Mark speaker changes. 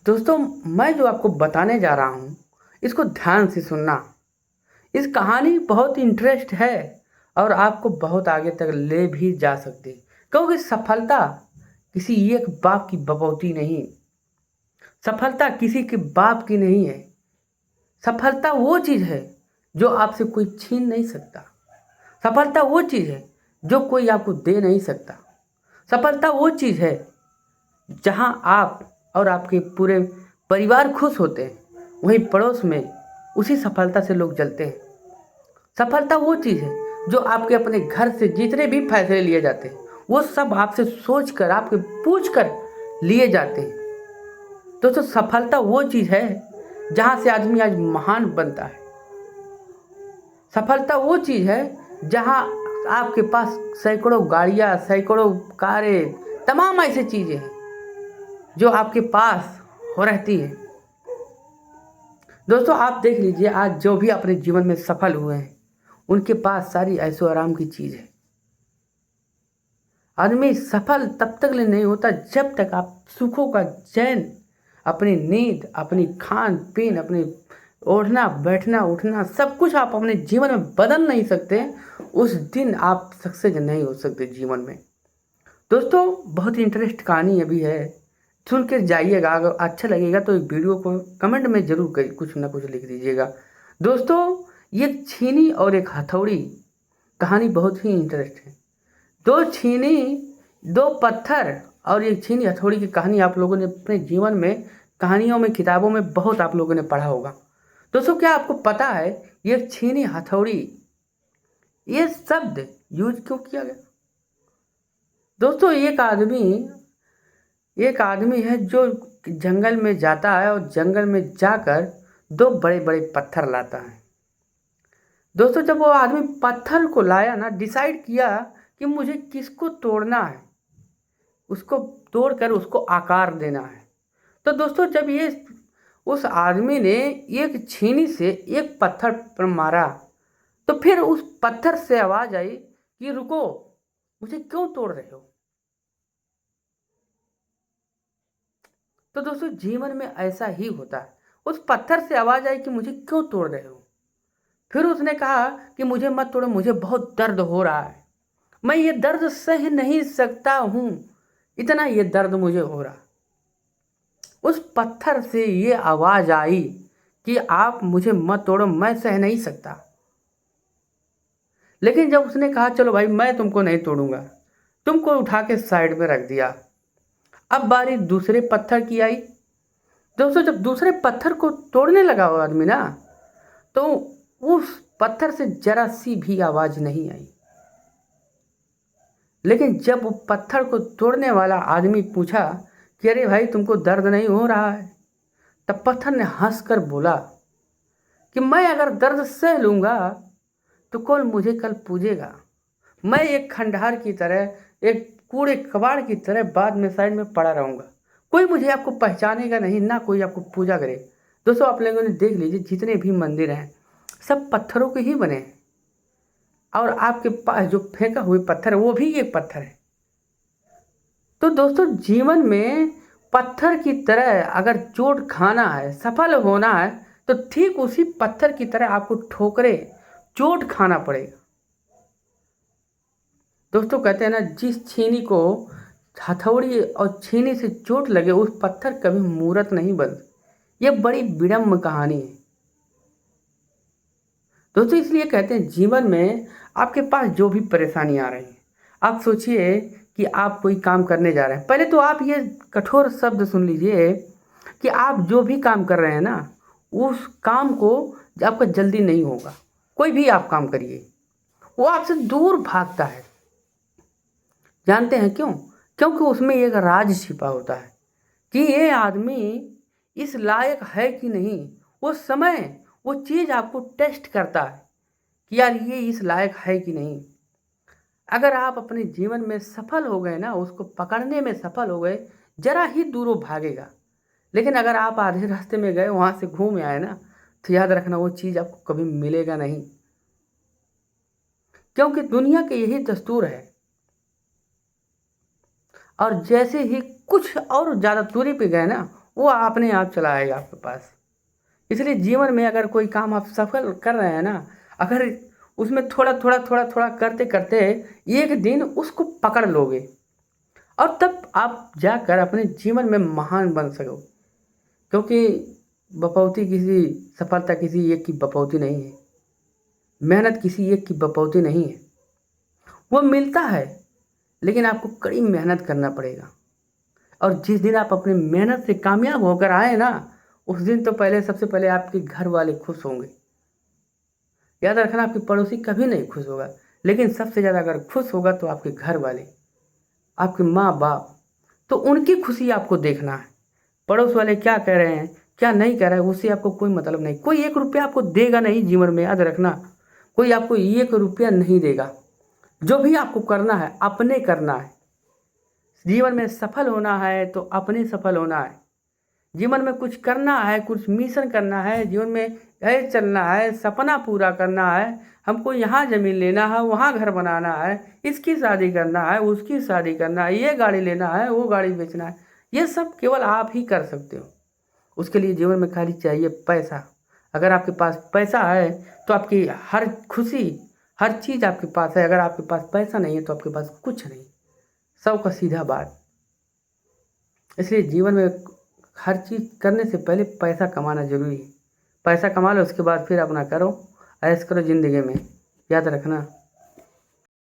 Speaker 1: दोस्तों, मैं जो आपको बताने जा रहा हूँ, इसको ध्यान से सुनना। इस कहानी बहुत इंटरेस्ट है और आपको बहुत आगे तक ले भी जा सकती है, क्योंकि सफलता किसी एक बाप की बपौती नहीं, सफलता किसी के बाप की नहीं है। सफलता वो चीज़ है जो आपसे कोई छीन नहीं सकता। सफलता वो चीज़ है जो कोई आपको दे नहीं सकता। सफलता वो चीज़ है जहां आप और आपके पूरे परिवार खुश होते हैं, वहीं पड़ोस में उसी सफलता से लोग जलते हैं। सफलता वो चीज़ है जो आपके अपने घर से जितने भी फैसले लिए जाते हैं, वो सब आपसे सोच कर, आपके पूछ कर लिए जाते हैं। दोस्तों, सफलता वो चीज़ है जहाँ से आदमी आज महान बनता है। सफलता वो चीज़ है जहाँ आपके पास सैकड़ों गाड़ियाँ, सैकड़ों कारें, तमाम ऐसी चीज़ें हैं जो आपके पास हो रहती है। दोस्तों, आप देख लीजिए, आज जो भी अपने जीवन में सफल हुए हैं, उनके पास सारी ऐशो आराम की चीज़ है। आदमी सफल तब तक नहीं होता जब तक आप सुखों का चैन, अपनी नींद, अपनी खान पीन, अपनी ओढ़ना बैठना उठना, सब कुछ आप अपने जीवन में बदल नहीं सकते, उस दिन आप सक्सेस नहीं हो सकते जीवन में। दोस्तों, बहुत इंटरेस्ट कहानी अभी है, सुन के जाइएगा। अगर अच्छा लगेगा तो एक वीडियो को कमेंट में ज़रूर कर कुछ ना कुछ लिख दीजिएगा। दोस्तों, ये छीनी और एक हथौड़ी कहानी बहुत ही इंटरेस्ट है। दो छीनी, दो पत्थर और एक छीनी हथौड़ी की कहानी आप लोगों ने अपने जीवन में, कहानियों में, किताबों में बहुत आप लोगों ने पढ़ा होगा। दोस्तों, क्या आपको पता है ये छीनी हथौड़ी, ये शब्द यूज क्यों किया गया? दोस्तों, एक आदमी है जो जंगल में जाता है और जंगल में जाकर दो बड़े बड़े पत्थर लाता है। दोस्तों, जब वो आदमी पत्थर को लाया ना, डिसाइड किया कि मुझे किसको तोड़ना है, उसको तोड़कर उसको आकार देना है। तो दोस्तों, जब ये उस आदमी ने एक छीनी से एक पत्थर पर मारा, तो फिर उस पत्थर से आवाज आई कि रुको, मुझे क्यों तोड़ रहे हो? तो दोस्तों, जीवन में ऐसा ही होता है। उस पत्थर से आवाज आई कि मुझे क्यों तोड़ रहे हो? फिर उसने कहा कि मुझे मत तोड़ो, मुझे बहुत दर्द हो रहा है, मैं ये दर्द सह नहीं सकता हूँ, इतना ये दर्द मुझे हो रहा। उस पत्थर से ये आवाज आई कि आप मुझे मत तोड़ो, मैं सह नहीं सकता। लेकिन जब उसने कहा चलो भाई, मैं तुमको नहीं तोड़ूंगा, तुमको उठा के साइड में रख दिया, अब बारी दूसरे पत्थर की आई। दोस्तों, जब दूसरे पत्थर को तोड़ने लगा वो आदमी ना, तो उस पत्थर से जरा सी भी आवाज नहीं आई। लेकिन जब वो पत्थर को तोड़ने वाला आदमी पूछा कि अरे भाई, तुमको दर्द नहीं हो रहा है, तब पत्थर ने हंसकर बोला कि मैं अगर दर्द सह लूंगा तो कौन मुझे कल पूजेगा? मैं एक खंडहर की तरह, एक कूड़े कबाड़ की तरह बाद में साइड में पड़ा रहूंगा, कोई मुझे आपको पहचानेगा नहीं, ना कोई आपको पूजा करे। दोस्तों, आप लोगों ने देख लीजिए, जितने भी मंदिर हैं सब पत्थरों के ही बने हैं, और आपके पास जो फेंका हुए पत्थर है वो भी एक पत्थर है। तो दोस्तों, जीवन में पत्थर की तरह अगर चोट खाना है, सफल होना है, तो ठीक उसी पत्थर की तरह आपको ठोकरे, चोट खाना पड़ेगा। दोस्तों, कहते हैं ना, जिस छीनी को हथौड़ी और छीनी से चोट लगे, उस पत्थर कभी मूर्त नहीं बन। यह बड़ी विडम्ब कहानी है। दोस्तों, इसलिए कहते हैं जीवन में आपके पास जो भी परेशानी आ रही है, आप सोचिए कि आप कोई काम करने जा रहे हैं। पहले तो आप ये कठोर शब्द सुन लीजिए कि आप जो भी काम कर रहे हैं ना, उस काम को आपका जल्दी नहीं होगा। कोई भी आप काम करिए, वो आपसे दूर भागता है। जानते हैं क्यों? क्योंकि उसमें एक राज छिपा होता है कि ये आदमी इस लायक है कि नहीं। वो समय, वो चीज़ आपको टेस्ट करता है कि यार ये इस लायक है कि नहीं। अगर आप अपने जीवन में सफल हो गए ना, उसको पकड़ने में सफल हो गए, जरा ही दूर वो भागेगा। लेकिन अगर आप आधे रास्ते में गए, वहाँ से घूम आए ना, तो याद रखना वो चीज़ आपको कभी मिलेगा नहीं, क्योंकि दुनिया के यही दस्तूर है। और जैसे ही कुछ और ज़्यादा दूरी पे गए ना, वो अपने आप चला आएगा आपके पास। इसलिए जीवन में अगर कोई काम आप सफल कर रहे हैं ना, अगर उसमें थोड़ा थोड़ा थोड़ा थोड़ा करते करते एक दिन उसको पकड़ लोगे, और तब आप जाकर अपने जीवन में महान बन सको। क्योंकि बपौती किसी सफलता किसी एक की बपौती नहीं है, मेहनत किसी एक की बपौती नहीं है। वो मिलता है, लेकिन आपको कड़ी मेहनत करना पड़ेगा। और जिस दिन आप अपनी मेहनत से कामयाब होकर आए ना, उस दिन तो पहले सबसे पहले आपके घर वाले खुश होंगे। याद रखना, आपके पड़ोसी कभी नहीं खुश होगा, लेकिन सबसे ज़्यादा अगर खुश होगा तो आपके घर वाले, आपके माँ बाप। तो उनकी खुशी आपको देखना है। पड़ोस वाले क्या कह रहे हैं, क्या नहीं कह रहे हैं, उससे आपको कोई मतलब नहीं। कोई 1 रुपया आपको देगा नहीं जीवन में, याद रखना। कोई आपको 1 रुपया नहीं देगा। जो भी आपको करना है अपने करना है। जीवन में सफल होना है तो अपने सफल होना है। जीवन में कुछ करना है, कुछ मिशन करना है, जीवन में है चलना है, सपना पूरा करना है। हमको यहाँ ज़मीन लेना है, वहाँ घर बनाना है, इसकी शादी करना है, उसकी शादी करना है, ये गाड़ी लेना है, वो गाड़ी बेचना है। ये सब केवल आप ही कर सकते हो। उसके लिए जीवन में खाली चाहिए पैसा। अगर आपके पास पैसा है तो आपकी हर खुशी, हर चीज़ आपके पास है। अगर आपके पास पैसा नहीं है तो आपके पास कुछ नहीं। सब का सीधा बात। इसलिए जीवन में हर चीज़ करने से पहले पैसा कमाना जरूरी है। पैसा कमा लो, उसके बाद फिर अपना करो, ऐश करो ज़िंदगी में। याद रखना।